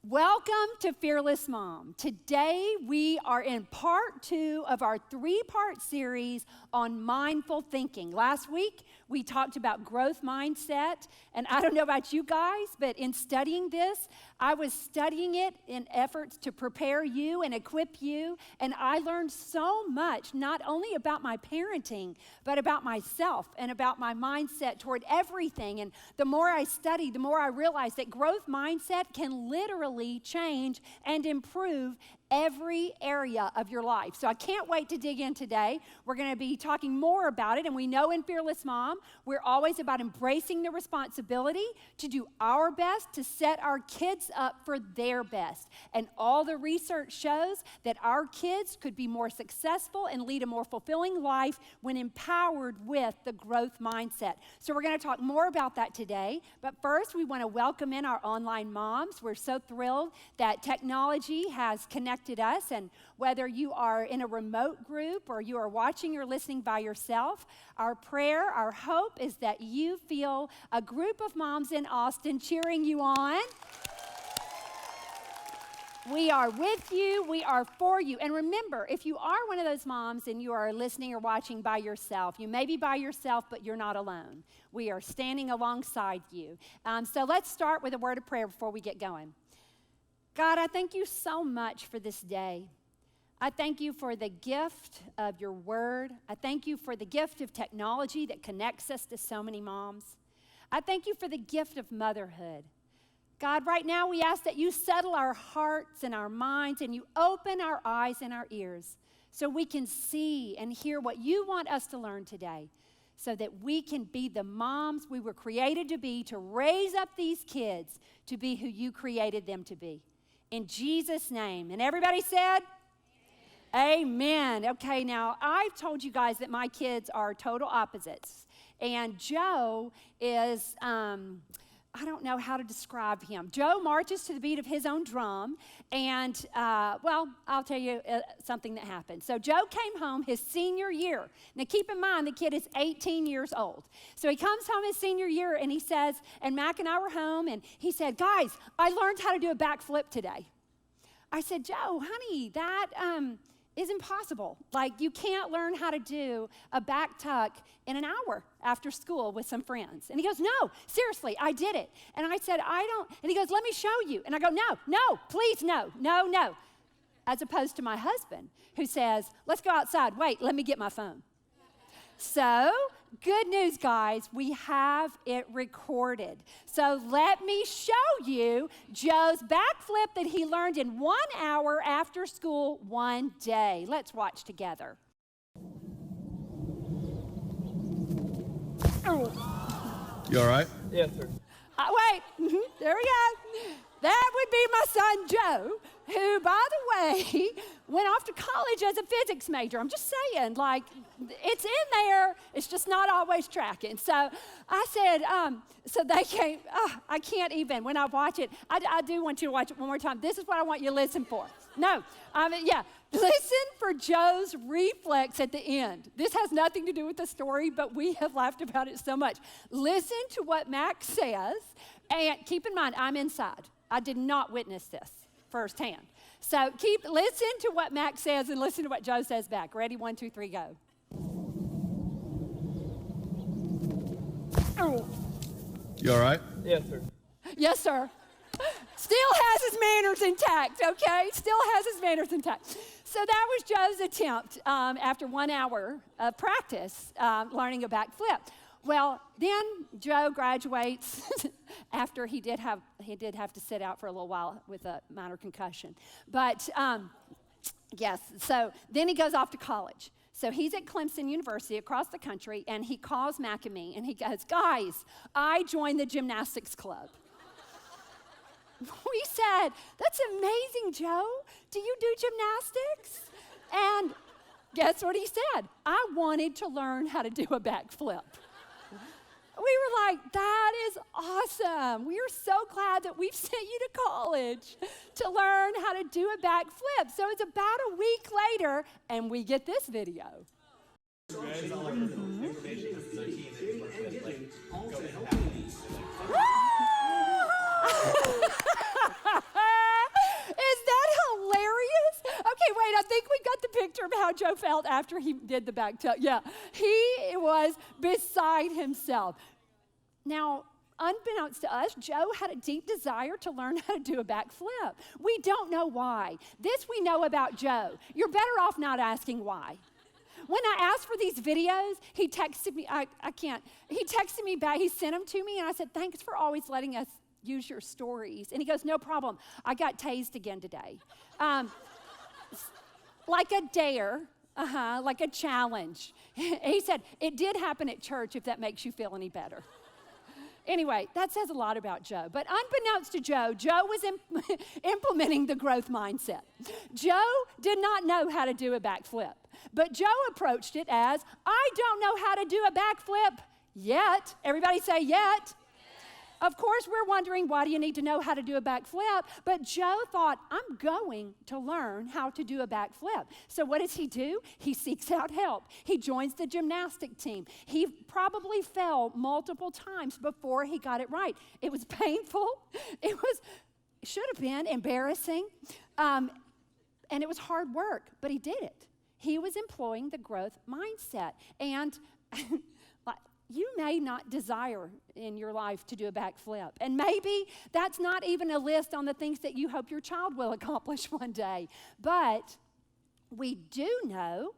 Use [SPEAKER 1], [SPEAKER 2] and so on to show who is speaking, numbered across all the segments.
[SPEAKER 1] Welcome to Fearless Mom. Today we are in part 2 of our 3-part series on mindful thinking. Last week we talked about growth mindset, and I don't know about you guys, but in studying this, I was studying it in efforts to prepare you and equip you, and I learned so much, not only about my parenting, but about myself and about my mindset toward everything. And the more I studied, the more I realized that growth mindset can literally change and improve every area of your life. So I can't wait to dig in today. We're going to be talking more about it, and we know in Fearless Mom, we're always about embracing the responsibility to do our best to set our kids up for their best. And all the research shows that our kids could be more successful and lead a more fulfilling life when empowered with the growth mindset. So we're going to talk more about that today, but first we want to welcome in our online moms. We're so thrilled that technology has connected us, and whether you are in a remote group or you are watching or listening by yourself, our prayer, our hope is that you feel a group of moms in Austin cheering you on. We are with you, we are for you. And remember, if you are one of those moms and you are listening or watching by yourself, you may be by yourself, but you're not alone. We are standing alongside you. So let's start with a word of prayer before we get going. God, I thank you so much for this day. I thank you for the gift of your word. I thank you for the gift of technology that connects us to so many moms. I thank you for the gift of motherhood. God, right now we ask that you settle our hearts and our minds and you open our eyes and our ears so we can see and hear what you want us to learn today, so that we can be the moms we were created to be, to raise up these kids to be who you created them to be. In Jesus' name. And everybody said? Amen. Okay, now I've told you guys that my kids are total opposites. And Joe is, I don't know how to describe him. Joe marches to the beat of his own drum, and, I'll tell you something that happened. So Joe came home his senior year. Now keep in mind, the kid is 18 years old. So he comes home his senior year, and he says, and Mac and I were home, and he said, guys, I learned how to do a backflip today. I said, Joe, honey, that is impossible. Like, you can't learn how to do a back tuck in an hour after school with some friends. And he goes, no, seriously, I did it. And I said, I don't. And he goes, let me show you. And I go, no, please, no. As opposed to my husband, who says, let's go outside. Wait, let me get my phone. So, good news, guys, we have it recorded. So let me show you Joe's backflip that he learned in 1 hour after school one day. Let's watch together.
[SPEAKER 2] You all right?
[SPEAKER 3] Yes, sir.
[SPEAKER 1] Wait, there we go. That would be my son, Joe, who, by the way, went off to college as a physics major. I'm just saying, like, it's in there. It's just not always tracking. So I said, so they came, I can't even. When I watch it, I do want you to watch it one more time. This is what I want you to listen for. Listen for Joe's reflex at the end. This has nothing to do with the story, but we have laughed about it so much. Listen to what Max says, and keep in mind, I'm inside. I did not witness this firsthand. So listen to what Max says and listen to what Joe says back. Ready? 1, 2, 3, go.
[SPEAKER 2] You all right?
[SPEAKER 3] Yes, sir.
[SPEAKER 1] Yes, sir. Still has his manners intact, okay? Still has his manners intact. So that was Joe's attempt after 1 hour of practice learning a backflip. Well, then Joe graduates after he did have to sit out for a little while with a minor concussion. But yes, so then he goes off to college. So he's at Clemson University across the country, and he calls Mac and me, and he goes, guys, I joined the gymnastics club. We said, that's amazing, Joe. Do you do gymnastics? And guess what he said? I wanted to learn how to do a backflip. We were like, that is awesome. We are so glad that we've sent you to college to learn how to do a backflip. So it's about a week later, and we get this video. how Joe felt after he did the back tuck. Yeah, he was beside himself. Now, unbeknownst to us, Joe had a deep desire to learn how to do a backflip. We don't know why. This we know about Joe. You're better off not asking why. When I asked for these videos, he texted me, he texted me back, he sent them to me, and I said, thanks for always letting us use your stories. And he goes, no problem, I got tased again today. Like a dare, like a challenge. He said, it did happen at church, if that makes you feel any better. Anyway, that says a lot about Joe. But unbeknownst to Joe, Joe was implementing the growth mindset. Joe did not know how to do a backflip. But Joe approached it as, I don't know how to do a backflip yet. Everybody say yet. Of course, we're wondering, why do you need to know how to do a backflip? But Joe thought, I'm going to learn how to do a backflip. So what does he do? He seeks out help. He joins the gymnastic team. He probably fell multiple times before he got it right. It was painful. It should have been embarrassing. And it was hard work, but he did it. He was employing the growth mindset. And you may not desire in your life to do a backflip. And maybe that's not even a list on the things that you hope your child will accomplish one day. But we do know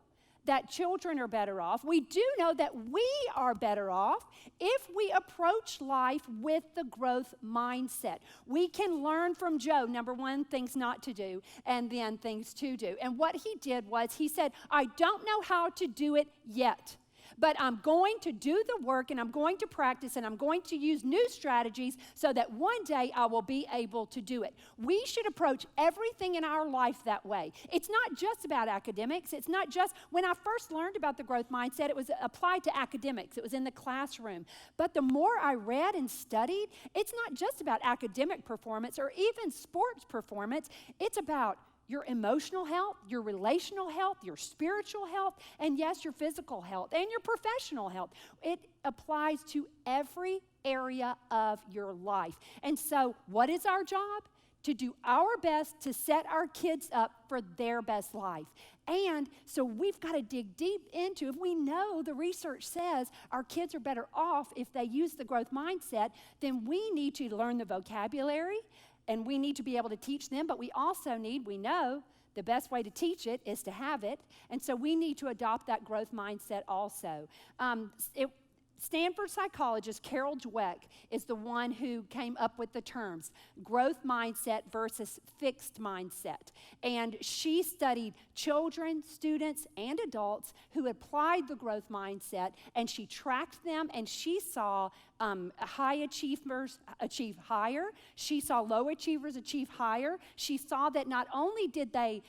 [SPEAKER 1] that children are better off. We do know that we are better off if we approach life with the growth mindset. We can learn from Joe, number one, things not to do, and then things to do. And what he did was he said, I don't know how to do it yet, but I'm going to do the work, and I'm going to practice, and I'm going to use new strategies so that one day I will be able to do it. We should approach everything in our life that way. It's not just about academics. It's not just, when I first learned about the growth mindset, it was applied to academics. It was in the classroom. But the more I read and studied, it's not just about academic performance or even sports performance. It's about your emotional health, your relational health, your spiritual health, and yes, your physical health, and your professional health. It applies to every area of your life. And so, what is our job? To do our best to set our kids up for their best life. And so we've got to dig deep into, if we know the research says our kids are better off if they use the growth mindset, then we need to learn the vocabulary, and we need to be able to teach them, but we also we know the best way to teach it is to have it, and so we need to adopt that growth mindset also. Stanford psychologist Carol Dweck is the one who came up with the terms growth mindset versus fixed mindset. And she studied children, students, and adults who applied the growth mindset, and she tracked them, and she saw high achievers achieve higher. She saw low achievers achieve higher. She saw that not only did they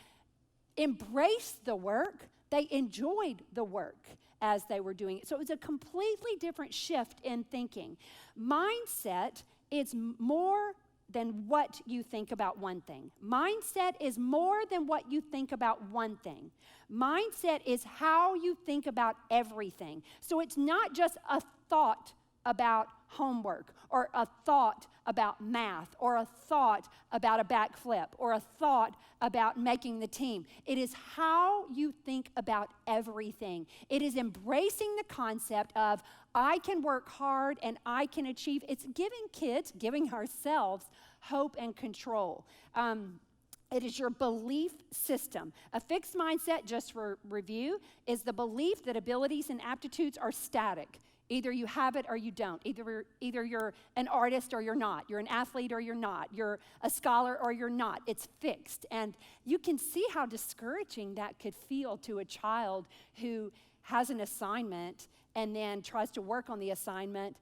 [SPEAKER 1] embrace the work, they enjoyed the work as they were doing it. So it was a completely different shift in thinking. Mindset is more than what you think about one thing. Mindset is more than what you think about one thing. Mindset is how you think about everything. So it's not just a thought about homework, or a thought about math, or a thought about a backflip, or a thought about making the team. It is how you think about everything. It is embracing the concept of, I can work hard and I can achieve. It's giving kids, giving ourselves hope and control. It is your belief system. A fixed mindset, just for review, is the belief that abilities and aptitudes are static. Either you have it or you don't. Either you're an artist or you're not. You're an athlete or you're not. You're a scholar or you're not. It's fixed. And you can see how discouraging that could feel to a child who has an assignment and then tries to work on the assignment,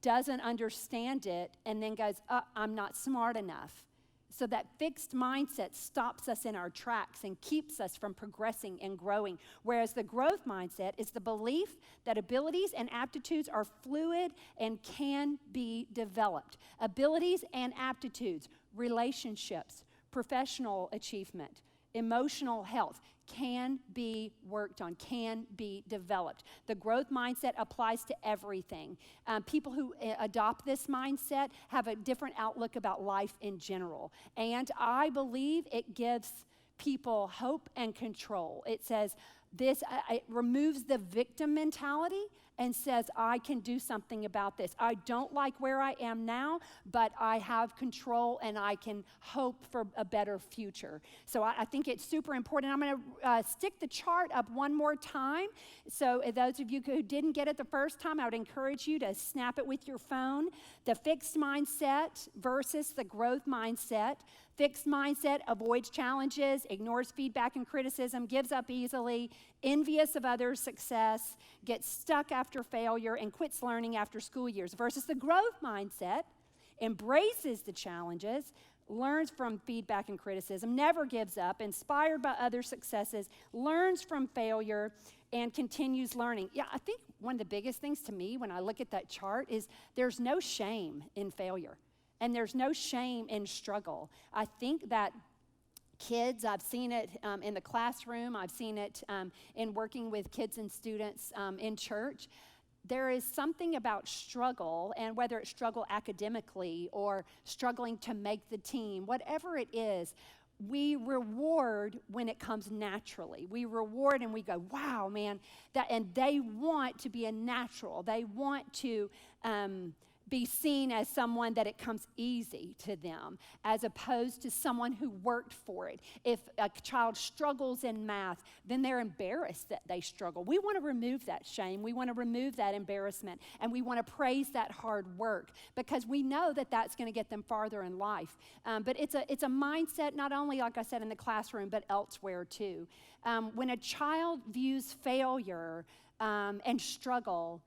[SPEAKER 1] doesn't understand it, and then goes, I'm not smart enough. So that fixed mindset stops us in our tracks and keeps us from progressing and growing. Whereas the growth mindset is the belief that abilities and aptitudes are fluid and can be developed. Abilities and aptitudes, relationships, professional achievement, emotional health can be worked on, can be developed. The growth mindset applies to everything. People who adopt this mindset have a different outlook about life in general. And I believe it gives people hope and control. It says, It removes the victim mentality and says, I can do something about this. I don't like where I am now, but I have control and I can hope for a better future. So I think it's super important. I'm going to stick the chart up one more time. So those of you who didn't get it the first time, I would encourage you to snap it with your phone. The fixed mindset versus the growth mindset. Fixed mindset avoids challenges, ignores feedback and criticism, gives up easily, envious of others' success, gets stuck after failure, and quits learning after school years. Versus the growth mindset embraces the challenges, learns from feedback and criticism, never gives up, inspired by other successes, learns from failure, and continues learning. Yeah, I think one of the biggest things to me when I look at that chart is there's no shame in failure. And there's no shame in struggle. I think that kids, I've seen it in the classroom, I've seen it in working with kids and students in church. There is something about struggle, and whether it's struggle academically or struggling to make the team, whatever it is, we reward when it comes naturally. We reward and we go, wow, man, and they want to be a natural. They want to be seen as someone that it comes easy to them, as opposed to someone who worked for it. If a child struggles in math, then they're embarrassed that they struggle. We want to remove that shame. We want to remove that embarrassment, and we want to praise that hard work because we know that that's going to get them farther in life. But it's a mindset not only, like I said, in the classroom, but elsewhere too. When a child views failure and struggle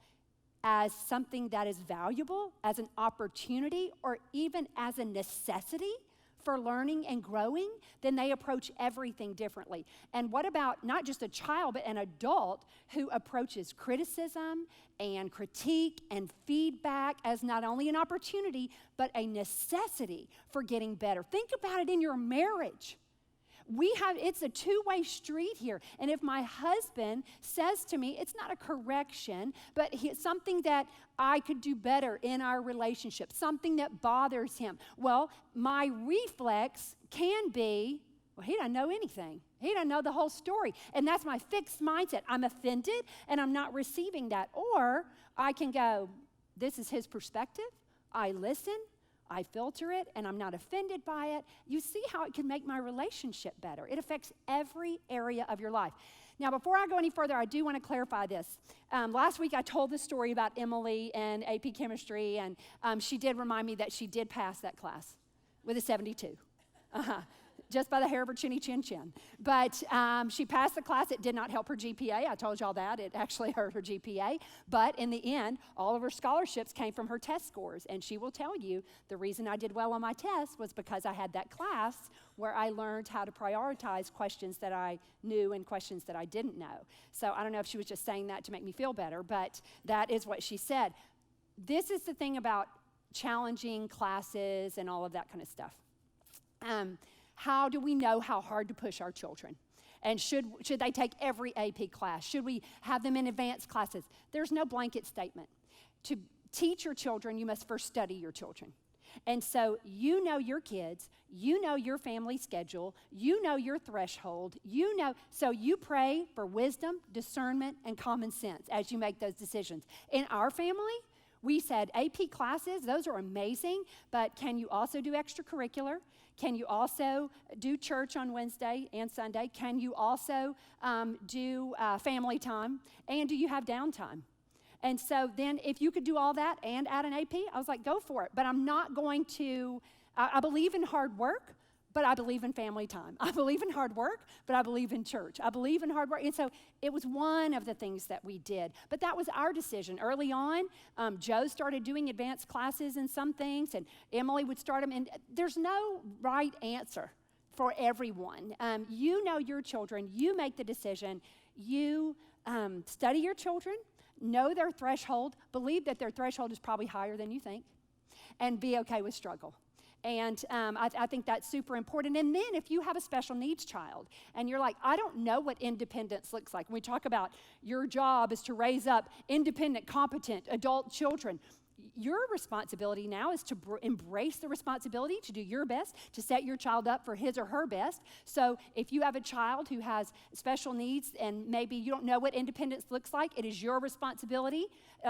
[SPEAKER 1] as something that is valuable, as an opportunity, or even as a necessity for learning and growing, then they approach everything differently. And what about not just a child, but an adult who approaches criticism and critique and feedback as not only an opportunity, but a necessity for getting better? Think about it in your marriage. It's a two-way street here. And if my husband says to me, it's not a correction, but something that I could do better in our relationship, something that bothers him, well, my reflex can be, well, he doesn't know anything. He doesn't know the whole story. And that's my fixed mindset. I'm offended and I'm not receiving that. Or I can go, this is his perspective. I listen. I filter it, and I'm not offended by it. You see how it can make my relationship better. It affects every area of your life. Now, before I go any further, I do want to clarify this. Last week, I told the story about Emily and AP Chemistry, and she did remind me that she did pass that class with a 72. Just by the hair of her chinny chin chin. But she passed the class. It did not help her GPA. I told y'all that. It actually hurt her GPA. But in the end, all of her scholarships came from her test scores. And she will tell you the reason I did well on my test was because I had that class where I learned how to prioritize questions that I knew and questions that I didn't know. So I don't know if she was just saying that to make me feel better, but that is what she said. This is the thing about challenging classes and all of that kind of stuff. How do we know how hard to push our children? And should they take every AP class? Should we have them in advanced classes? There's no blanket statement. To teach your children, you must first study your children. And so you know your kids, you know your family schedule, you know your threshold, so you pray for wisdom, discernment, and common sense as you make those decisions. In our family, we said AP classes, those are amazing, but can you also do extracurricular? Can you also do church on Wednesday and Sunday? Can you also do family time? And do you have downtime? And so then if you could do all that and add an AP, I was like, go for it. But I'm not going to, I believe in hard work, but I believe in family time. I believe in hard work, but I believe in church. I believe in hard work. And so it was one of the things that we did. But that was our decision. Early on, Joe started doing advanced classes in some things, and Emily would start them. And there's no right answer for everyone. You know your children. You make the decision. You study your children, know their threshold, believe that their threshold is probably higher than you think, and be okay with struggle. And I think that's super important. And then if you have a special needs child and you're like, I don't know what independence looks like. When we talk about your job is to raise up independent, competent adult children, your responsibility now is to embrace the responsibility to do your best, to set your child up for his or her best. So if you have a child who has special needs and maybe you don't know what independence looks like, it is your responsibility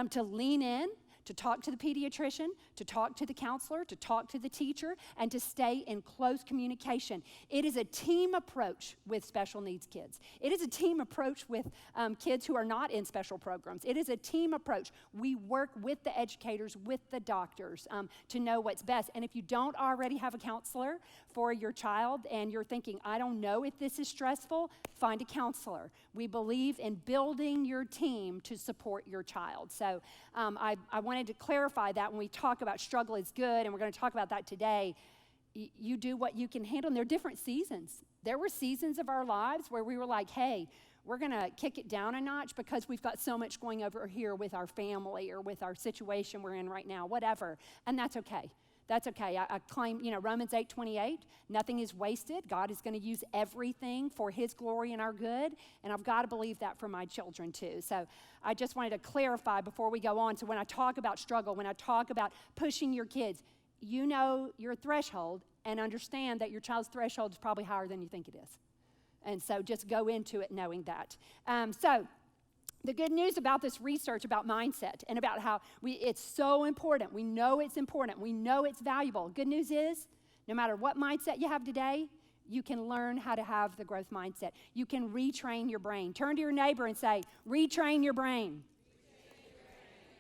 [SPEAKER 1] to lean in, to talk to the pediatrician, to talk to the counselor, to talk to the teacher, and to stay in close communication. It is a team approach with special needs kids. It is a team approach with kids who are not in special programs. It is a team approach. We work with the educators, with the doctors to know what's best. And if you don't already have a counselor for your child and you're thinking, I don't know if this is stressful, find a counselor. We believe in building your team to support your child. So I wanted to clarify that when we talk about struggle is good, and we're going to talk about that today. You do what you can handle, and there are different seasons. There were seasons of our lives where we were like, hey, we're going to kick it down a notch because we've got so much going over here with our family or with our situation we're in right now, whatever, and that's okay. That's okay. I claim, Romans 8:28, nothing is wasted. God is going to use everything for his glory and our good, and I've got to believe that for my children too. So I just wanted to clarify before we go on. So when I talk about struggle, when I talk about pushing your kids, you know your threshold and understand that your child's threshold is probably higher than you think it is. And so just go into it knowing that. The good news about this research about mindset and about how it's so important. We know it's important. We know it's valuable. Good news is, no matter what mindset you have today, you can learn how to have the growth mindset. You can retrain your brain. Turn to your neighbor and say, retrain your brain.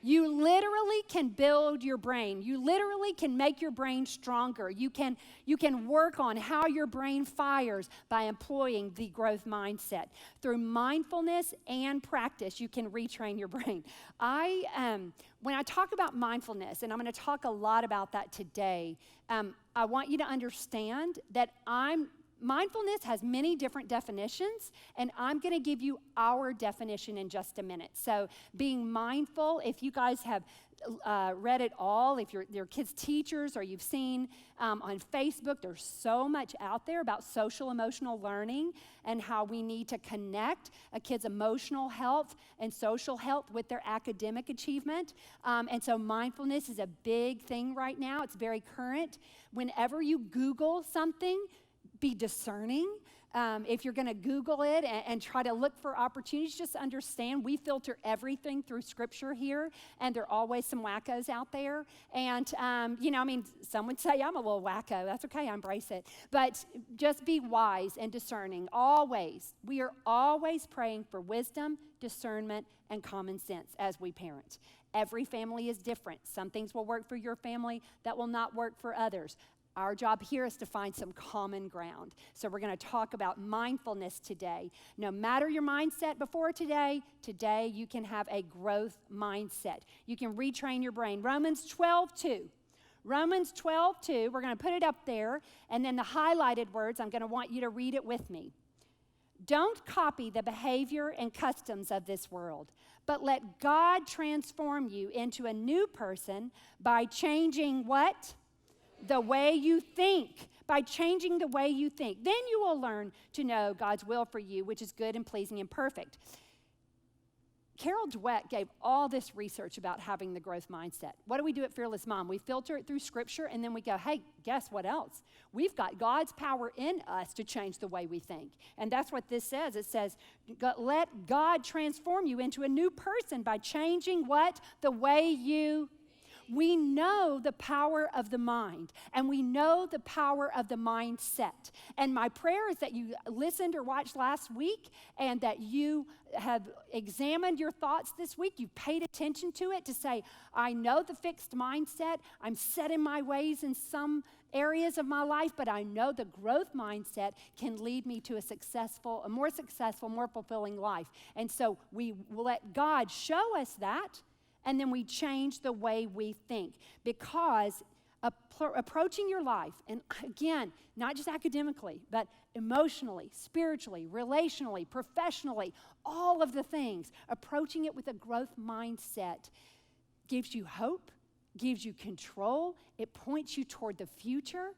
[SPEAKER 1] You literally can build your brain. You literally can make your brain stronger. You can work on how your brain fires by employing the growth mindset. Through mindfulness and practice, you can retrain your brain. When I talk about mindfulness, and I'm going to talk a lot about that today, I want you to understand that mindfulness has many different definitions, and I'm going to give you our definition in just a minute. So being mindful, if you guys have read it all, if your kids' teachers or you've seen on Facebook, there's so much out there about social emotional learning and how we need to connect a kid's emotional health and social health with their academic achievement. And so mindfulness is a big thing right now. It's very current. Whenever you Google something, be discerning. If you're going to Google it and try to look for opportunities, just understand we filter everything through Scripture here, and there are always some wackos out there. And, some would say I'm a little wacko. That's okay, I embrace it. But just be wise and discerning, always. We are always praying for wisdom, discernment, and common sense as we parent. Every family is different. Some things will work for your family that will not work for others. Our job here is to find some common ground. So we're going to talk about mindfulness today. No matter your mindset before today you can have a growth mindset. You can retrain your brain. Romans 12:2. Romans 12:2, we're going to put it up there, and then the highlighted words, I'm going to want you to read it with me. Don't copy the behavior and customs of this world, but let God transform you into a new person by changing what? The way you think. By changing the way you think. Then you will learn to know God's will for you, which is good and pleasing and perfect. Carol Dweck gave all this research about having the growth mindset. What do we do at Fearless Mom? We filter it through Scripture, and then we go, hey, guess what else? We've got God's power in us to change the way we think. And that's what this says. It says, let God transform you into a new person by changing what? The way you We know the power of the mind, and we know the power of the mindset. And my prayer is that you listened or watched last week and that you have examined your thoughts this week. You've paid attention to it to say, I know the fixed mindset. I'm set in my ways in some areas of my life, but I know the growth mindset can lead me to a more successful, more fulfilling life. And so we let God show us that, and then we change the way we think, because approaching your life, and again, not just academically, but emotionally, spiritually, relationally, professionally, all of the things, approaching it with a growth mindset gives you hope, gives you control, it points you toward the future.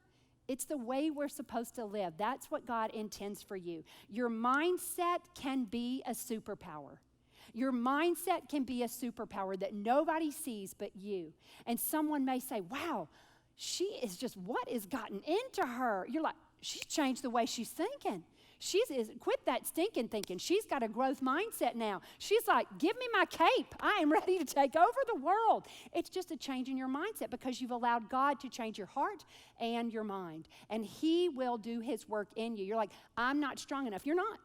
[SPEAKER 1] It's the way we're supposed to live. That's what God intends for you. Your mindset can be a superpower. Your mindset can be a superpower that nobody sees but you. And someone may say, wow, she is just, what has gotten into her? You're like, she's changed the way she's thinking. Quit that stinking thinking. She's got a growth mindset now. She's like, give me my cape. I am ready to take over the world. It's just a change in your mindset because you've allowed God to change your heart and your mind. And he will do his work in you. You're like, I'm not strong enough. You're not.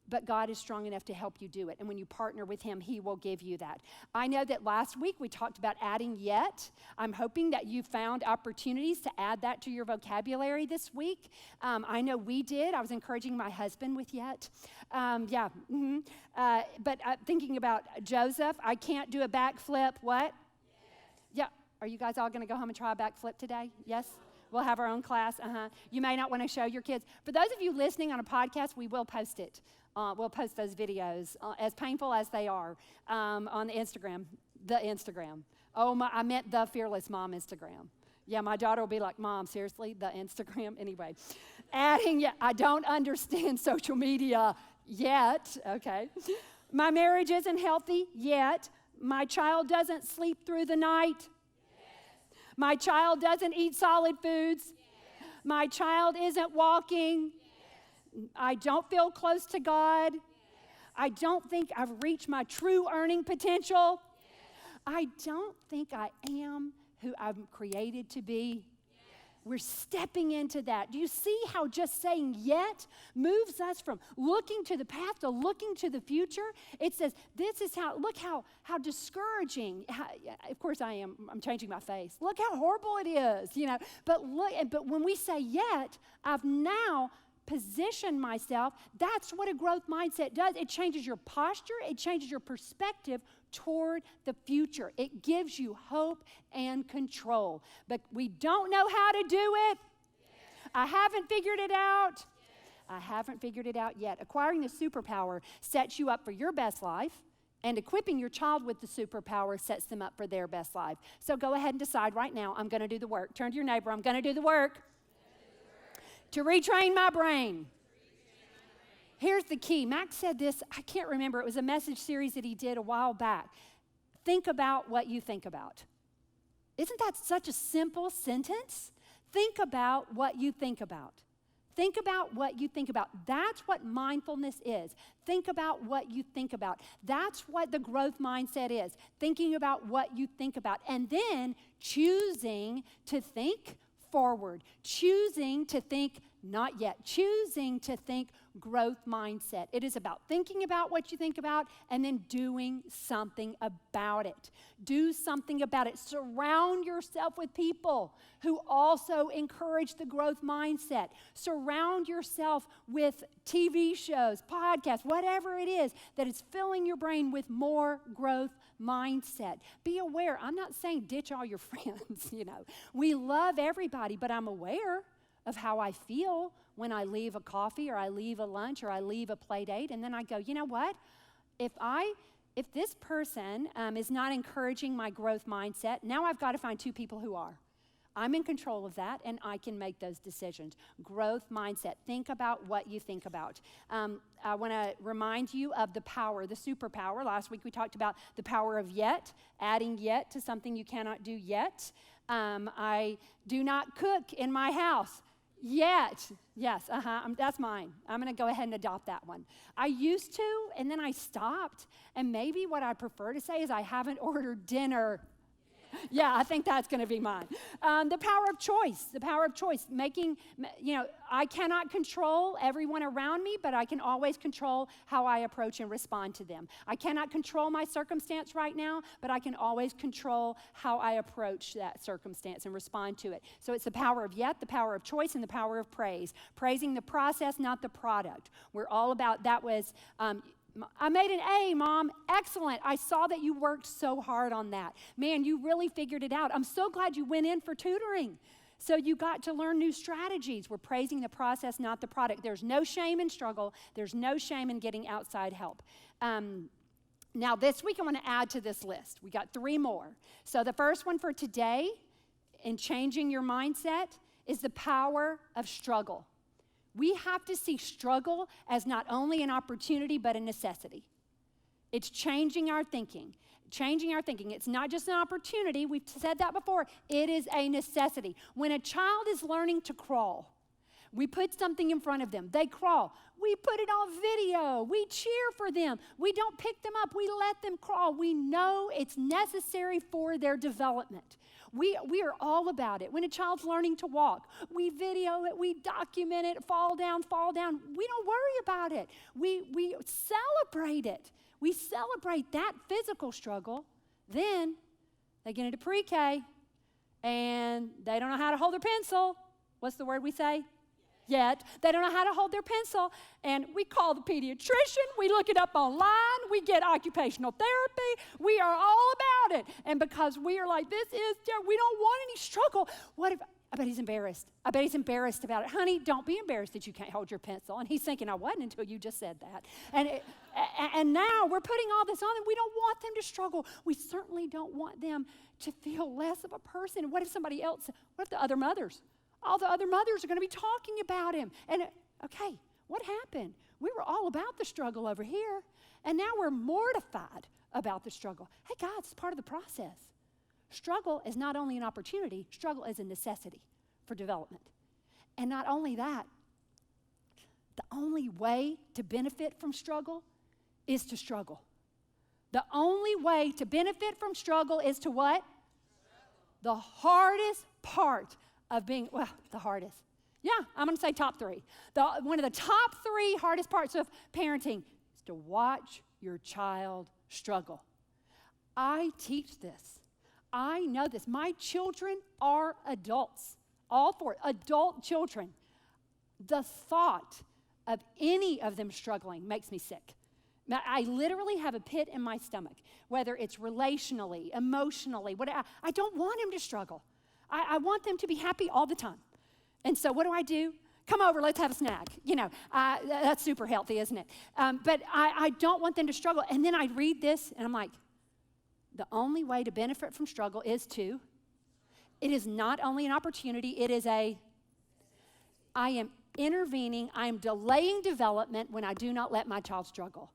[SPEAKER 1] But God is strong enough to help you do it. And when you partner with him, he will give you that. I know that last week we talked about adding yet. I'm hoping that you found opportunities to add that to your vocabulary this week. I know we did. I was encouraging my husband with yet. But thinking about Joseph, I can't do a backflip. What? Yes. Yeah. Are you guys all going to go home and try a backflip today? Yes? We'll have our own class. You may not want to show your kids. For those of you listening on a podcast, we will post it. We'll post those videos, as painful as they are, on the Instagram. Oh, I meant the Fearless Mom Instagram. Yeah, my daughter will be like, Mom, seriously, the Instagram? Anyway, I don't understand social media yet. Okay. My marriage isn't healthy yet. My child doesn't sleep through the night. Yes. My child doesn't eat solid foods. Yes. My child isn't walking. I don't feel close to God. Yes. I don't think I've reached my true earning potential. Yes. I don't think I am who I'm created to be. Yes. We're stepping into that. Do you see how just saying yet moves us from looking to the past to looking to the future? It says, this is how, look how discouraging, of course I'm changing my face. Look how horrible it is, But when we say yet, I've now position myself. That's what a growth mindset does. It changes your posture. It changes your perspective toward the future. It gives you hope and control. But we don't know how to do it. Yes. I haven't figured it out. Yes. I haven't figured it out yet. Acquiring the superpower sets you up for your best life, and equipping your child with the superpower sets them up for their best life. So go ahead and decide right now, I'm going to do the work. Turn to your neighbor, I'm going to do the work. To retrain my brain. Here's the key. Max said this, I can't remember. It was a message series that he did a while back. Think about what you think about. Isn't that such a simple sentence? Think about what you think about. Think about what you think about. That's what mindfulness is. Think about what you think about. That's what the growth mindset is. Thinking about what you think about. And then choosing to think forward, choosing to think not yet, choosing to think growth mindset. It is about thinking about what you think about and then doing something about it. Do something about it. Surround yourself with people who also encourage the growth mindset. Surround yourself with TV shows, podcasts, whatever it is that is filling your brain with more growth mindset. Be aware. I'm not saying ditch all your friends, We love everybody, but I'm aware of how I feel when I leave a coffee or I leave a lunch or I leave a play date, and then I go, you know what? If this person is not encouraging my growth mindset, now I've got to find two people who are. I'm in control of that, and I can make those decisions. Growth mindset. Think about what you think about. I want to remind you of the power, the superpower. Last week we talked about the power of yet, adding yet to something you cannot do yet. I do not cook in my house yet. Yes, that's mine. I'm going to go ahead and adopt that one. I used to, and then I stopped, and maybe what I prefer to say is I haven't ordered dinner. Yeah, I think that's going to be mine. The power of choice, making, I cannot control everyone around me, but I can always control how I approach and respond to them. I cannot control my circumstance right now, but I can always control how I approach that circumstance and respond to it. So it's the power of yet, the power of choice, and the power of praise. Praising the process, not the product. We're all about, that was, I made an A, Mom. Excellent. I saw that you worked so hard on that. Man, you really figured it out. I'm so glad you went in for tutoring. So you got to learn new strategies. We're praising the process, not the product. There's no shame in struggle. There's no shame in getting outside help. Now, this week I want to add to this list. We got 3 more. So the first one for today in changing your mindset is the power of struggle. We have to see struggle as not only an opportunity, but a necessity. It's changing our thinking. Changing our thinking. It's not just an opportunity. We've said that before. It is a necessity. When a child is learning to crawl, we put something in front of them. They crawl. We put it on video. We cheer for them. We don't pick them up. We let them crawl. We know it's necessary for their development. We are all about it. When a child's learning to walk, we video it, we document it, fall down. We don't worry about it. We celebrate it. We celebrate that physical struggle. Then they get into pre-K and they don't know how to hold their pencil. What's the word we say? Yet. They don't know how to hold their pencil, and we call the pediatrician, we look it up online, we get occupational therapy, we are all about it. And because we are like, we don't want any struggle. I bet he's embarrassed. I bet he's embarrassed about it. Honey, don't be embarrassed that you can't hold your pencil. And he's thinking, I wasn't until you just said that. And now we're putting all this on them. We don't want them to struggle. We certainly don't want them to feel less of a person. What if the other mothers? All the other mothers are going to be talking about him. And, okay, what happened? We were all about the struggle over here, and now we're mortified about the struggle. Hey, God, it's part of the process. Struggle is not only an opportunity, struggle is a necessity for development. And not only that, the only way to benefit from struggle is to struggle. The only way to benefit from struggle is to what? The hardest part of being, the hardest. Yeah, I'm going to say top 3. One of the top 3 hardest parts of parenting is to watch your child struggle. I teach this. I know this. My children are adults, all 4 adult children. The thought of any of them struggling makes me sick. I literally have a pit in my stomach, whether it's relationally, emotionally, I don't want him to struggle. I want them to be happy all the time. And so what do? Come over, let's have a snack. That's super healthy, isn't it? But I don't want them to struggle. And then I read this, and I'm like, the only way to benefit from struggle is to. It is not only an opportunity, I am intervening, I am delaying development when I do not let my child struggle.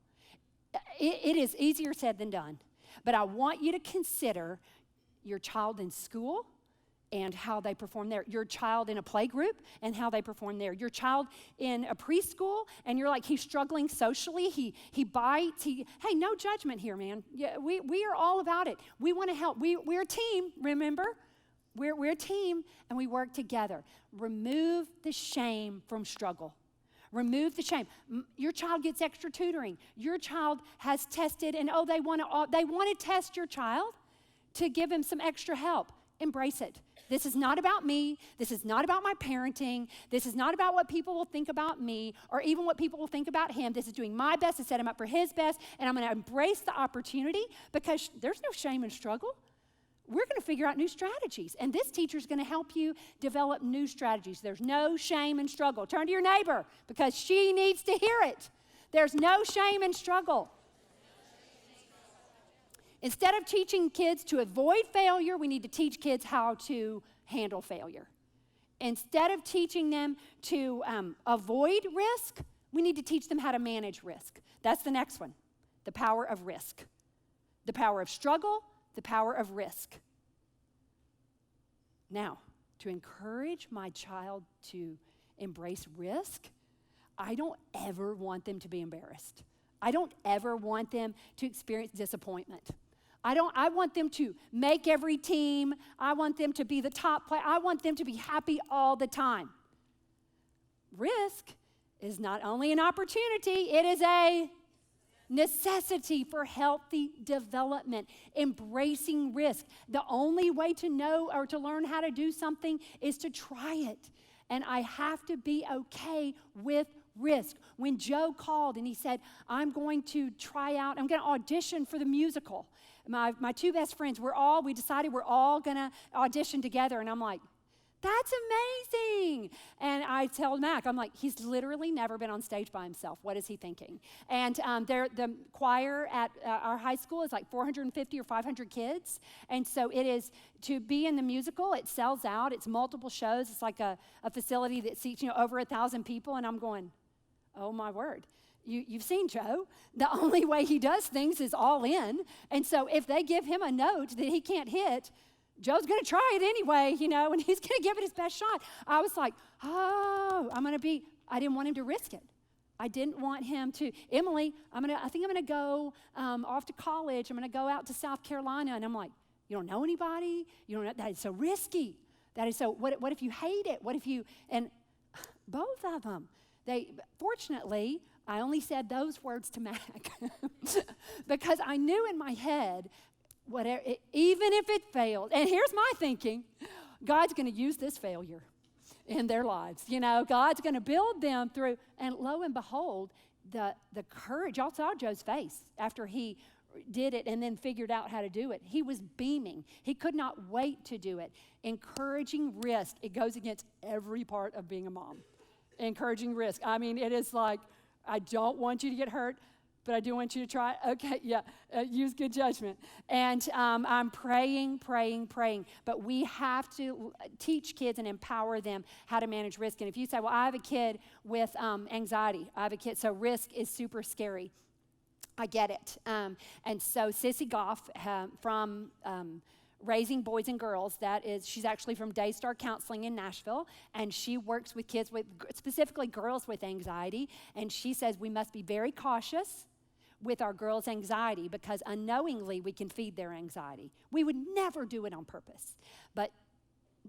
[SPEAKER 1] It is easier said than done. But I want you to consider your child in school, and how they perform there. Your child in a play group and how they perform there. Your child in a preschool and you're like, he's struggling socially, he bites, hey, no judgment here, man. Yeah, we are all about it. We want to help. We're a team, remember? We're a team and we work together. Remove the shame from struggle. Remove the shame. Your child gets extra tutoring. Your child has tested and they want to test your child to give him some extra help. Embrace it. This is not about me. This is not about my parenting. This is not about what people will think about me or even what people will think about him. This is doing my best to set him up for his best, and I'm going to embrace the opportunity because there's no shame in struggle. We're going to figure out new strategies, and this teacher is going to help you develop new strategies. There's no shame in struggle. Turn to your neighbor because she needs to hear it. There's no shame in struggle. Instead of teaching kids to avoid failure, we need to teach kids how to handle failure. Instead of teaching them to avoid risk, we need to teach them how to manage risk. That's the next one, the power of risk. The power of struggle, the power of risk. Now, to encourage my child to embrace risk, I don't ever want them to be embarrassed. I don't ever want them to experience disappointment. I want them to make every team. I want them to be the top player. I want them to be happy all the time. Risk is not only an opportunity, it is a necessity for healthy development. Embracing risk. The only way to know or to learn how to do something is to try it. And I have to be okay with risk. When Joe called and he said, I'm going to audition for the musical. My 2 best friends, we decided we're all going to audition together. And I'm like, that's amazing. And I tell Mac, I'm like, he's literally never been on stage by himself. What is he thinking? And the choir at our high school is like 450 or 500 kids. And so it is, to be in the musical, it sells out. It's multiple shows. It's like a facility that seats, over 1,000 people. And I'm going, oh my word. You've seen Joe. The only way he does things is all in. And so if they give him a note that he can't hit, Joe's going to try it anyway, and he's going to give it his best shot. I was like, I didn't want him to risk it. I didn't want him to, Emily, I think I'm going to go off to college. I'm going to go out to South Carolina. And I'm like, you don't know anybody? You don't know, that is so risky. That is so, what if you hate it? What if you, and both of them, fortunately, I only said those words to Mac because I knew in my head, even if it failed, and here's my thinking, God's going to use this failure in their lives. God's going to build them through, and lo and behold, the courage. Y'all saw Joe's face after he did it and then figured out how to do it. He was beaming. He could not wait to do it. Encouraging risk. It goes against every part of being a mom. Encouraging risk. It is like, I don't want you to get hurt, but I do want you to try. Okay, yeah, use good judgment. And I'm praying. But we have to teach kids and empower them how to manage risk. And if you say, well, I have a kid with anxiety. So risk is super scary. I get it. And so Sissy Goff from Raising Boys and Girls, she's actually from Daystar Counseling in Nashville, and she works with kids specifically girls with anxiety, and she says we must be very cautious with our girls' anxiety because unknowingly we can feed their anxiety. We would never do it on purpose, but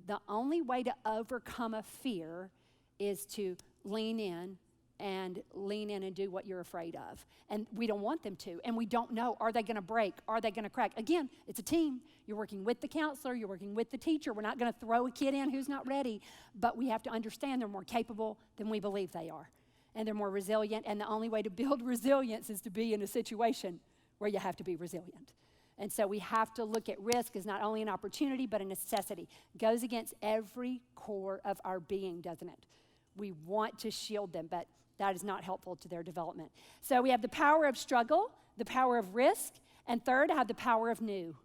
[SPEAKER 1] the only way to overcome a fear is to lean in and do what you're afraid of. And we don't want them to. And we don't know, are they going to break? Are they going to crack? Again, it's a team. You're working with the counselor. You're working with the teacher. We're not going to throw a kid in who's not ready. But we have to understand they're more capable than we believe they are. And they're more resilient. And the only way to build resilience is to be in a situation where you have to be resilient. And so we have to look at risk as not only an opportunity, but a necessity. It goes against every core of our being, doesn't it? We want to shield them, but that is not helpful to their development. So we have the power of struggle, the power of risk, and third, I have the power of new.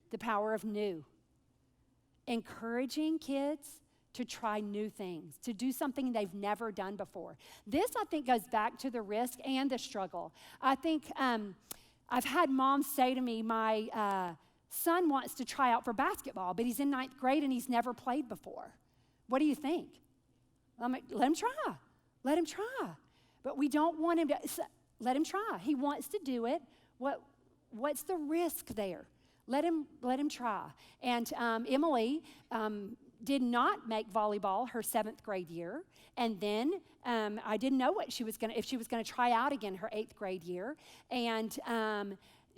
[SPEAKER 1] The power of new. Encouraging kids to try new things, to do something they've never done before. This, I think, goes back to the risk and the struggle. I think I've had moms say to me, my son wants to try out for basketball, but he's in 9th grade and he's never played before. What do you think? I'm like, let him try. Let him try. But we don't want him to, let him try. He wants to do it. What's the risk there? Let him try. And Emily did not make volleyball her 7th grade year. And then I didn't know if she was going to try out again her 8th grade year. And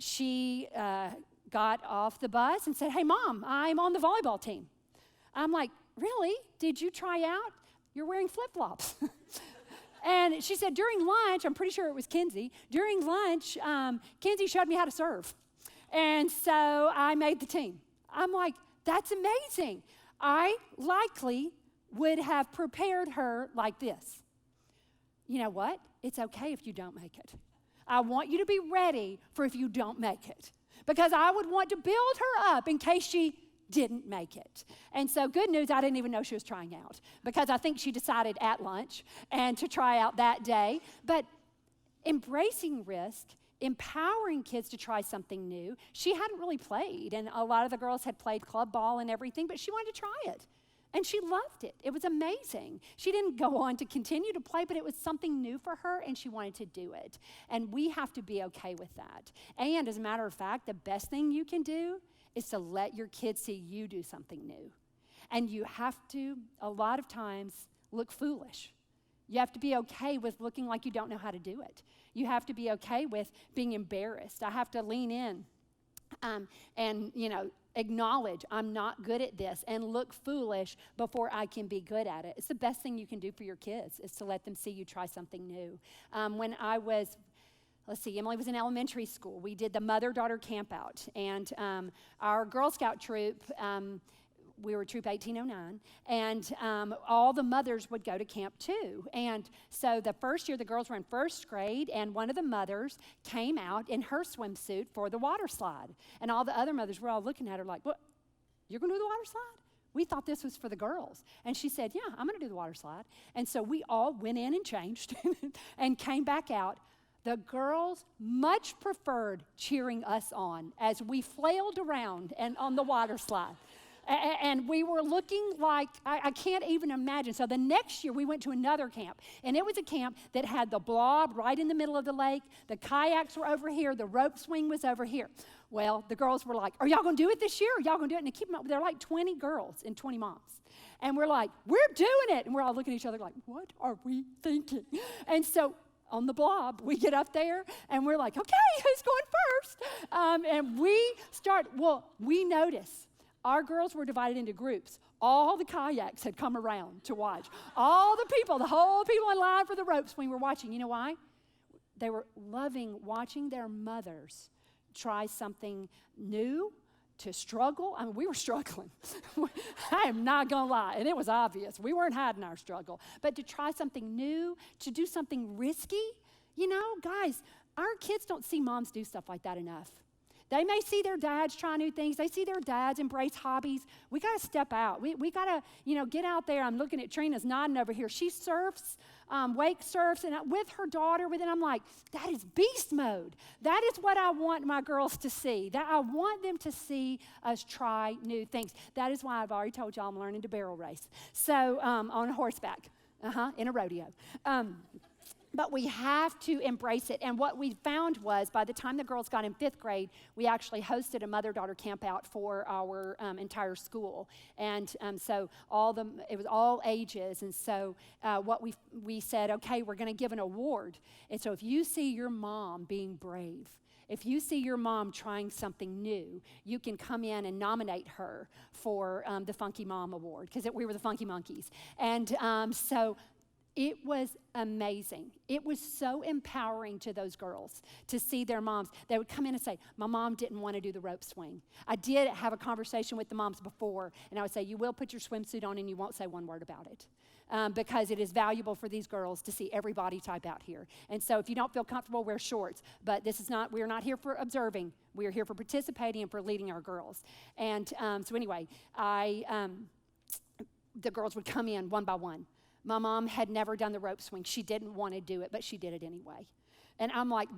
[SPEAKER 1] she got off the bus and said, hey, Mom, I'm on the volleyball team. I'm like, really? Did you try out? You're wearing flip-flops. And she said, during lunch, I'm pretty sure it was Kinsey, during lunch, Kinsey showed me how to serve. And so I made the team. I'm like, that's amazing. I likely would have prepared her like this. You know what? It's okay if you don't make it. I want you to be ready for if you don't make it. Because I would want to build her up in case she didn't make it. And so good news, I didn't even know she was trying out because I think she decided at lunch and to try out that day. But embracing risk, empowering kids to try something new. She hadn't really played, and a lot of the girls had played club ball and everything, but she wanted to try it. And she loved it. It was amazing. She didn't go on to continue to play, but it was something new for her, and she wanted to do it. And we have to be okay with that. And as a matter of fact, the best thing you can do is to let your kids see you do something new. And you have to, a lot of times, look foolish. You have to be okay with looking like you don't know how to do it. You have to be okay with being embarrassed. I have to lean in and acknowledge I'm not good at this and look foolish before I can be good at it. It's the best thing you can do for your kids is to let them see you try something new. When I was Emily was in elementary school. We did the mother-daughter camp out, and our Girl Scout troop we were Troop 1809, and all the mothers would go to camp too. And so the first year, the girls were in first grade, and one of the mothers came out in her swimsuit for the water slide. And all the other mothers were all looking at her like, what, you're going to do the water slide? We thought this was for the girls. And she said, yeah, I'm going to do the water slide. And so we all went in and changed and came back out. The girls much preferred cheering us on as we flailed around and on the water slide. And we were looking like, I can't even imagine. So the next year we went to another camp, and it was a camp that had the blob right in the middle of the lake. The kayaks were over here. The rope swing was over here. Well, the girls were like, are y'all going to do it this year? Are y'all going to do it? And keep them up. They're like 20 girls and 20 moms. And we're like, we're doing it. And we're all looking at each other like, what are we thinking? And so on the blob, we get up there, and we're like, okay, who's going first? And we notice our girls were divided into groups. All the kayaks had come around to watch. All the people, the whole people in line for the rope swing were watching. You know why? They were loving watching their mothers try something new, to struggle. I mean, we were struggling. I am not going to lie. And it was obvious. We weren't hiding our struggle. But to try something new, to do something risky, you know, guys, our kids don't see moms do stuff like that enough. They may see their dads try new things. They see their dads embrace hobbies. We got to step out. We got to, get out there. I'm looking at Trina's nodding over here. She surfs, wake surfs, and with her daughter with it. I'm like, that is beast mode. That is what I want my girls to see. That I want them to see us try new things. That is why I've already told y'all I'm learning to barrel race. So on horseback, in a rodeo. But we have to embrace it. And what we found was by the time the girls got in 5th grade, we actually hosted a mother-daughter camp out for our entire school. And so it was all ages. And so what we said, okay, we're going to give an award. And so if you see your mom being brave, if you see your mom trying something new, you can come in and nominate her for the Funky Mom Award, because we were the Funky Monkeys. And so it was amazing. It was so empowering to those girls to see their moms. They would come in and say, my mom didn't want to do the rope swing. I did have a conversation with the moms before, and I would say, you will put your swimsuit on and you won't say one word about it. Because it is valuable for these girls to see every body type out here. And so if you don't feel comfortable, wear shorts. But we're not here for observing. We are here for participating and for leading our girls. And so anyway, the girls would come in one by one. My mom had never done the rope swing. She didn't want to do it, but she did it anyway. And I'm like,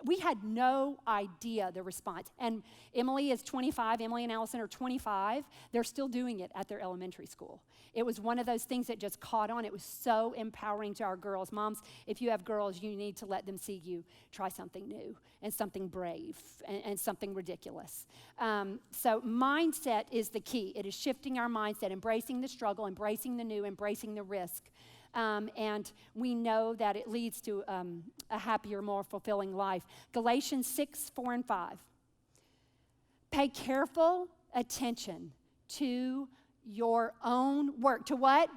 [SPEAKER 1] we had no idea the response. And Emily is 25. Emily and Allison are 25. They're still doing it at their elementary school. It was one of those things that just caught on. It was so empowering to our girls. Moms, if you have girls, you need to let them see you try something new and something brave and something ridiculous. So mindset is the key. It is shifting our mindset, embracing the struggle, embracing the new, embracing the risk. And we know that it leads to a happier, more fulfilling life. Galatians 6:4-5. Pay careful attention to your own work. To what?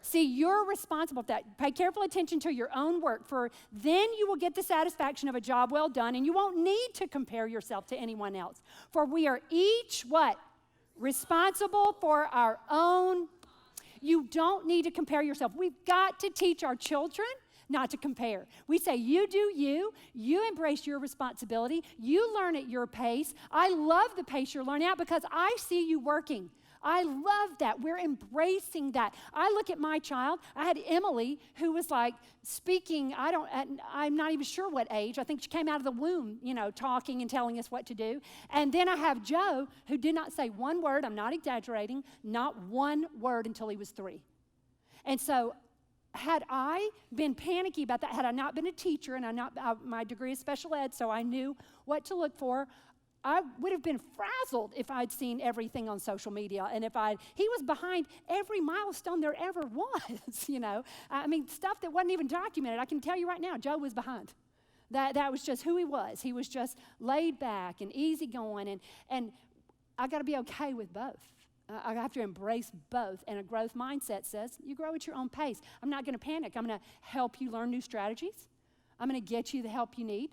[SPEAKER 1] See, you're responsible for that. Pay careful attention to your own work, for then you will get the satisfaction of a job well done, and you won't need to compare yourself to anyone else. For we are each what? Responsible for our own. You don't need to compare yourself. We've got to teach our children not to compare. We say, you do you embrace your responsibility, you learn at your pace. I love the pace you're learning at because I see you working. I love that. We're embracing that. I look at my child. I had Emily, who was like speaking, I'm not even sure what age. I think she came out of the womb, talking and telling us what to do. And then I have Joe, who did not say one word. I'm not exaggerating, not one word until he was 3. And so had I been panicky about that, had I not been a teacher, and my degree is special ed, so I knew what to look for, I would have been frazzled if I'd seen everything on social media, and he was behind every milestone there ever was, I mean, stuff that wasn't even documented. I can tell you right now, Joe was behind. That was just who he was. He was just laid back and easygoing, and I got to be okay with both. I have to embrace both, and a growth mindset says you grow at your own pace. I'm not going to panic. I'm going to help you learn new strategies. I'm going to get you the help you need.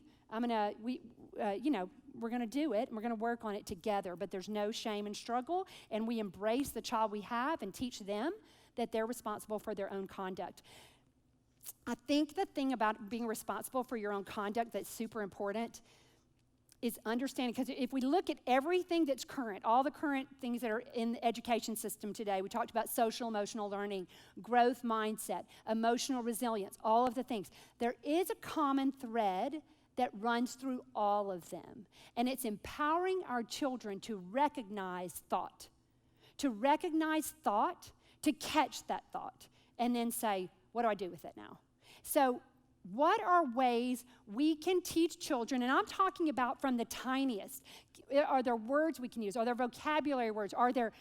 [SPEAKER 1] to do it, and we're going to work on it together, but there's no shame and struggle, and we embrace the child we have and teach them that they're responsible for their own conduct. I think the thing about being responsible for your own conduct that's super important is understanding, because if we look at everything that's current, all the current things that are in the education system today, we talked about social emotional learning, growth mindset, emotional resilience, all of the things. There is a common thread that runs through all of them, and it's empowering our children to recognize thought, to catch that thought, and then say, what do I do with it now? So what are ways we can teach children, and I'm talking about from the tiniest. Are there words we can use? Are there vocabulary words? Are there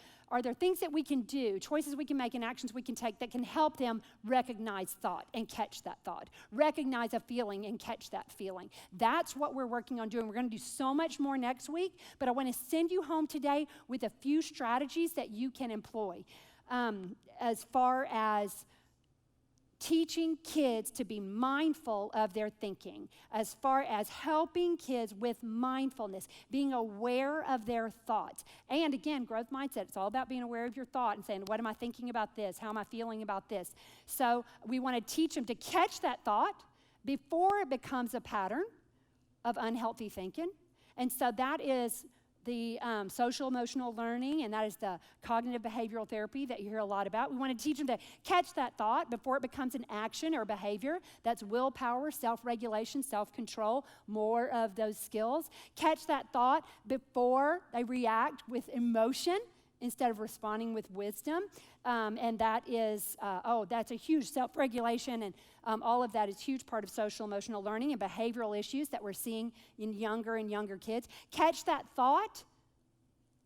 [SPEAKER 1] things that we can do, choices we can make and actions we can take that can help them recognize thought and catch that thought, recognize a feeling and catch that feeling? That's what we're working on doing. We're going to do so much more next week, but I want to send you home today with a few strategies that you can employ as far as teaching kids to be mindful of their thinking, as far as helping kids with mindfulness, being aware of their thoughts. And again, growth mindset, it's all about being aware of your thought and saying, what am I thinking about this? How am I feeling about this? So we want to teach them to catch that thought before it becomes a pattern of unhealthy thinking. And so that is the social emotional learning, and that is the cognitive behavioral therapy that you hear a lot about. We want to teach them to catch that thought before it becomes an action or behavior. That's willpower, self-regulation, self-control, more of those skills. Catch that thought before they react with emotion instead of responding with wisdom. And that is, that's a huge self-regulation, and all of that is a huge part of social emotional learning and behavioral issues that we're seeing in younger and younger kids. Catch that thought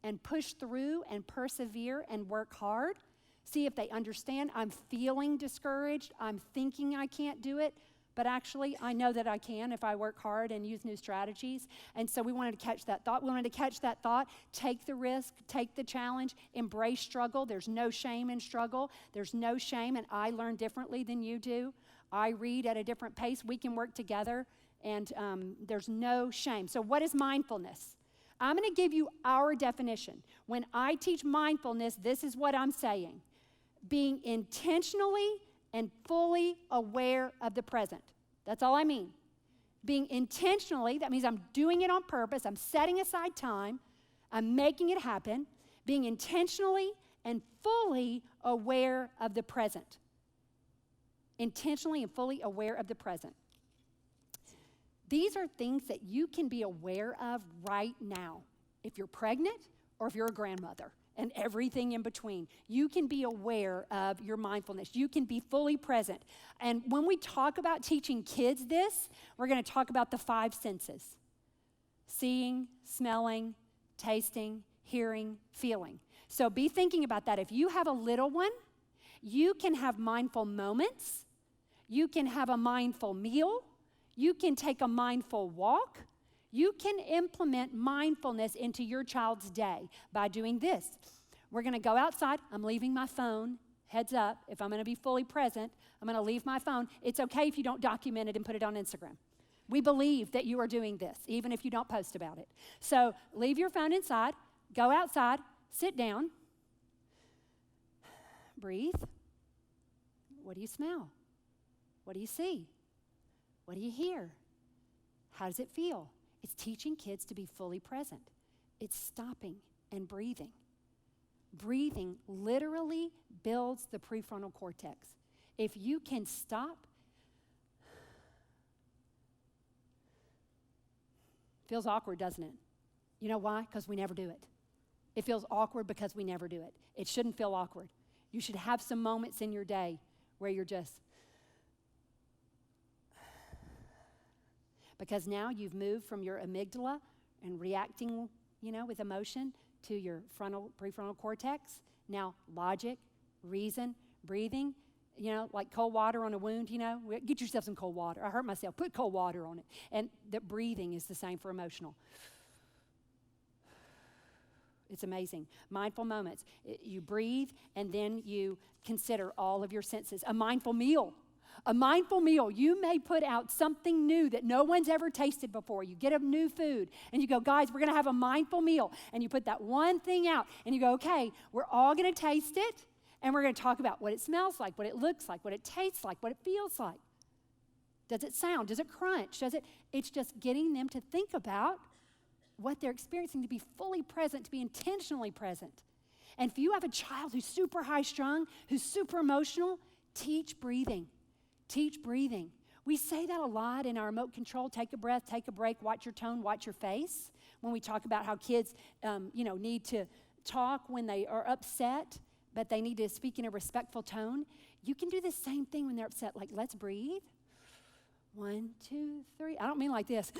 [SPEAKER 1] and push through and persevere and work hard. See if they understand, I'm feeling discouraged, I'm thinking I can't do it, but actually I know that I can if I work hard and use new strategies. And so we wanted to catch that thought. We wanted to catch that thought, take the risk, take the challenge, embrace struggle. There's no shame in struggle. There's no shame, and I learn differently than you do. I read at a different pace. We can work together, and there's no shame. So what is mindfulness? I'm going to give you our definition. When I teach mindfulness, this is what I'm saying. Being intentionally and fully aware of the present. That's all I mean. Being intentionally, that means I'm doing it on purpose. I'm setting aside time. I'm making it happen. Being intentionally and fully aware of the present. Intentionally and fully aware of the present. These are things that you can be aware of right now. If you're pregnant or if you're a grandmother, and everything in between. You can be aware of your mindfulness. You can be fully present. And when we talk about teaching kids this, we're going to talk about the 5 senses. Seeing, smelling, tasting, hearing, feeling. So be thinking about that. If you have a little one, you can have mindful moments. You can have a mindful meal. You can take a mindful walk. You can implement mindfulness into your child's day by doing this. We're going to go outside. I'm leaving my phone. Heads up, if I'm going to be fully present, I'm going to leave my phone. It's okay if you don't document it and put it on Instagram. We believe that you are doing this, even if you don't post about it. So leave your phone inside. Go outside. Sit down. Breathe. What do you smell? What do you see? What do you hear? How does it feel? It's teaching kids to be fully present. It's stopping and breathing. Breathing literally builds the prefrontal cortex. If you can stop, feels awkward, doesn't it? You know why? Because we never do it. It feels awkward because we never do it. It shouldn't feel awkward. You should have some moments in your day where you're just, because now you've moved from your amygdala and reacting, with emotion to your prefrontal cortex. Now logic, reason, breathing, like cold water on a wound, get yourself some cold water. I hurt myself, put cold water on it. And the breathing is the same for emotional. It's amazing. Mindful moments. You breathe and then you consider all of your senses. A mindful meal. A mindful meal, you may put out something new that no one's ever tasted before. You get a new food and you go, guys, we're going to have a mindful meal. And you put that one thing out and you go, okay, we're all going to taste it and we're going to talk about what it smells like, what it looks like, what it tastes like, what it feels like. Does it sound? Does it crunch? It's just getting them to think about what they're experiencing, to be fully present, to be intentionally present. And if you have a child who's super high strung, who's super emotional, teach breathing. Teach breathing. We say that a lot in our remote control, take a breath, take a break, watch your tone, watch your face. When we talk about how kids, need to talk when they are upset, but they need to speak in a respectful tone. You can do the same thing when they're upset, like let's breathe. 1, 2, 3. I don't mean like this.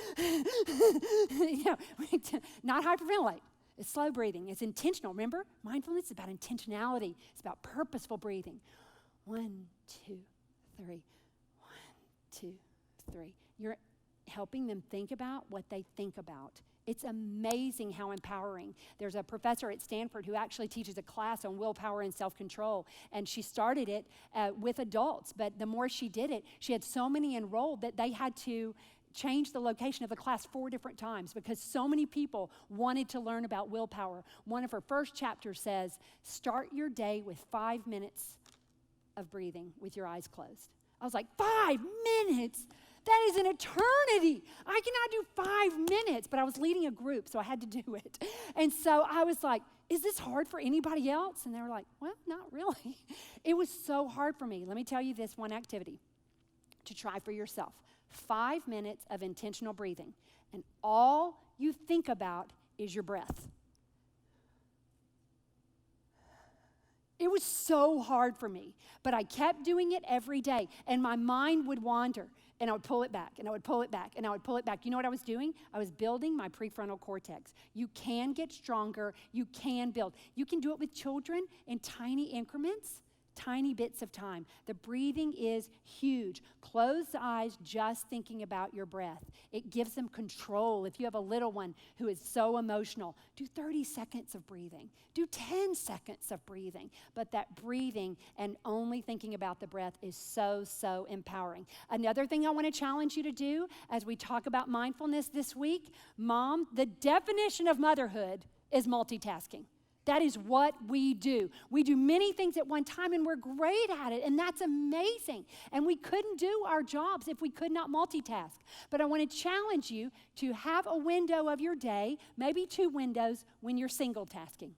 [SPEAKER 1] Not hyperventilate. It's slow breathing. It's intentional. Remember, mindfulness is about intentionality. It's about purposeful breathing. 1, 2, 3. 1, 2, 3. You're helping them think about what they think about. It's amazing how empowering. There's a professor at Stanford who actually teaches a class on willpower and self-control, and she started it with adults, but the more she did it, she had so many enrolled that they had to change the location of the class 4 different times because so many people wanted to learn about willpower. One of her first chapters says, start your day with 5 minutes of breathing with your eyes closed. I was like, 5 minutes? That is an eternity. I cannot do 5 minutes, but I was leading a group, so I had to do it. And so I was like, is this hard for anybody else? And they were like, well, not really. It was so hard for me. Let me tell you this one activity to try for yourself. 5 minutes of intentional breathing, and all you think about is your breath. It was so hard for me, but I kept doing it every day, and my mind would wander, and I would pull it back, and I would pull it back, and I would pull it back. You know what I was doing? I was building my prefrontal cortex. You can get stronger. You can build. You can do it with children in tiny increments, tiny bits of time. The breathing is huge. Close the eyes just thinking about your breath. It gives them control. If you have a little one who is so emotional, do 30 seconds of breathing. Do 10 seconds of breathing. But that breathing and only thinking about the breath is so, so empowering. Another thing I want to challenge you to do as we talk about mindfulness this week, Mom, the definition of motherhood is multitasking. That is what we do. We do many things at one time, and we're great at it, and that's amazing. And we couldn't do our jobs if we could not multitask. But I want to challenge you to have a window of your day, maybe 2 windows, when you're single tasking.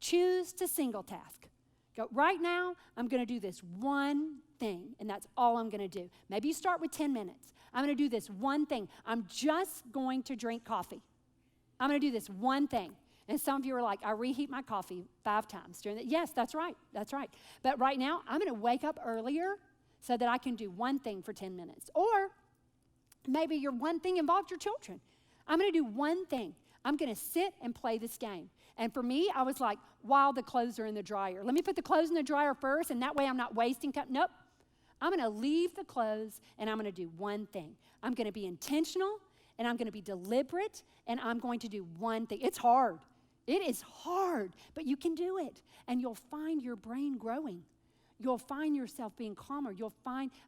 [SPEAKER 1] Choose to single task. Go, right now, I'm going to do this one thing, and that's all I'm going to do. Maybe you start with 10 minutes. I'm going to do this one thing. I'm just going to drink coffee. I'm going to do this one thing. And some of you are like, I reheat my coffee 5 times during the, yes, that's right. But right now, I'm going to wake up earlier so that I can do one thing for 10 minutes. Or maybe your one thing involved your children. I'm going to do one thing. I'm going to sit and play this game. And for me, I was like, while the clothes are in the dryer. Let me put the clothes in the dryer first, and that way I'm not wasting time. Nope. I'm going to leave the clothes, and I'm going to do one thing. I'm going to be intentional, and I'm going to be deliberate, and I'm going to do one thing. It's hard. It is hard, but you can do it, and you'll find your brain growing. You'll find yourself being calmer.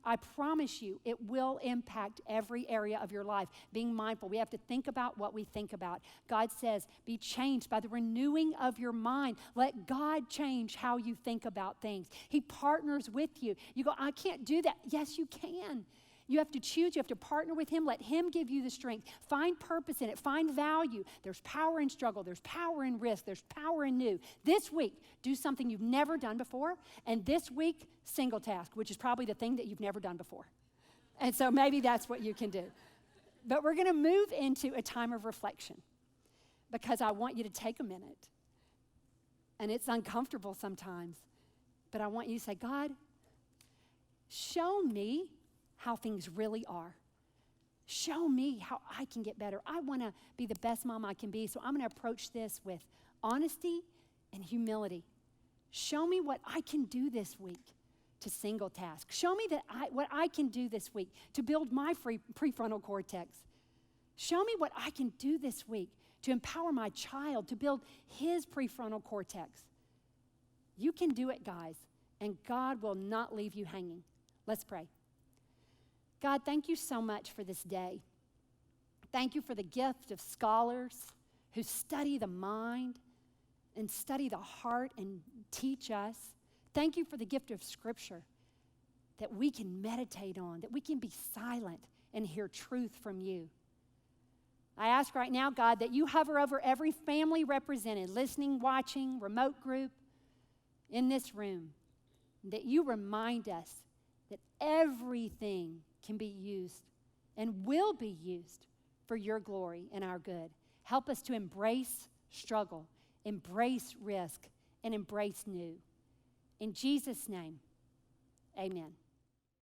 [SPEAKER 1] I promise you, it will impact every area of your life. Being mindful, we have to think about what we think about. God says, be changed by the renewing of your mind. Let God change how you think about things. He partners with you. You go, I can't do that. Yes, you can. You have to choose. You have to partner with Him. Let Him give you the strength. Find purpose in it. Find value. There's power in struggle. There's power in risk. There's power in new. This week, do something you've never done before. And this week, single task, which is probably the thing that you've never done before. And so maybe that's what you can do. But we're going to move into a time of reflection because I want you to take a minute. And it's uncomfortable sometimes. But I want you to say, God, show me how things really are. Show me how I can get better. I want to be the best mom I can be, so I'm going to approach this with honesty and humility. Show me what I can do this week to single task. Show me what I can do this week to build my prefrontal cortex. Show me what I can do this week to empower my child to build his prefrontal cortex. You can do it, guys, and God will not leave you hanging. Let's pray. God, thank you so much for this day. Thank you for the gift of scholars who study the mind and study the heart and teach us. Thank you for the gift of Scripture that we can meditate on, that we can be silent and hear truth from you. I ask right now, God, that you hover over every family represented, listening, watching, remote group in this room, that you remind us that everything can be used and will be used for your glory and our good. Help us to embrace struggle, embrace risk, and embrace new. In Jesus' name, amen.